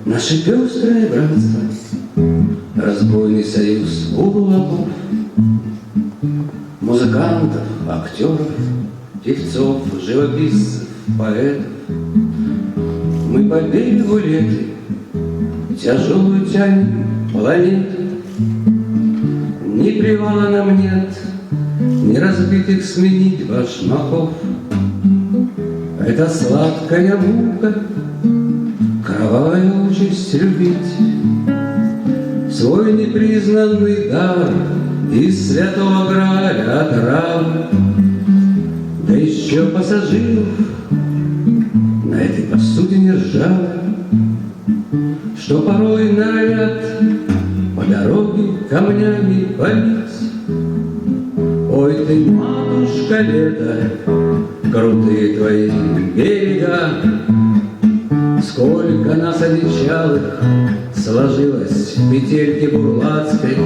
Наше пестрое братство, разбойный союз кулаков, музыкантов, актеров, певцов, живописцев, поэтов. Мы по берегу леты тяжелую тянем планету. Ни привала нам нет, ни разбитых сменить башмаков. Это сладкая мука, кровавая участь любить свой непризнанный дар из святого Граля отравы. Да еще пассажиров на этой посудине ржавой, что порой норовят по дороге камнями побить. Ой ты, матушка лето, крутые твои берега, сколько нас одичалых сложилось в петельке бурлацкой.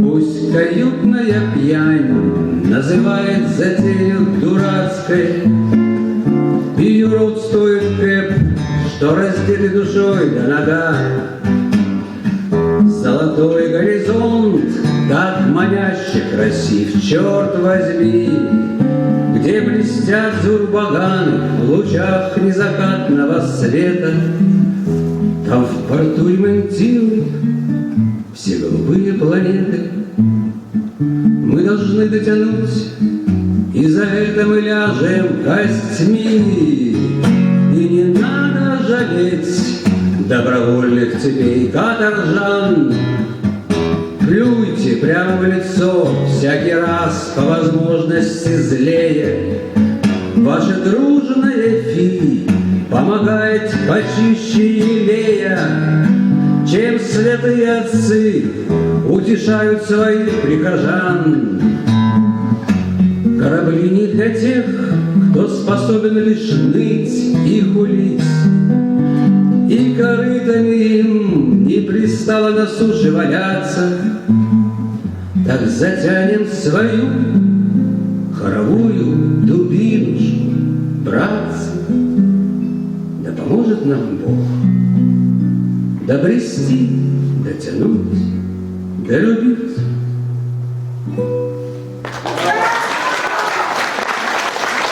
Пусть каютная пьянь называет затею дурацкой, и уродствует кэп, что раздеты душой до нога. Золотой горизонт так маняще красив, черт возьми, где блестят зурбаганы в лучах незакатного света. Там в порту ремонтируют все голубые планеты. Мы должны дотянуть, и за это мы ляжем костьми. И не надо жалеть добровольных цепей каторжан. Плюйте прямо в лицо всякий раз по возможности злее. Ваша дружная фи помогает почище елея, чем святые отцы утешают своих прихожан. Корабли не для тех, кто способен лишь ныть и хулить, и корытами им не пристало на суше валяться. Так затянем свою хоровую дубинушку, братцы, да поможет нам Бог добрести, дотянуть, долюбить.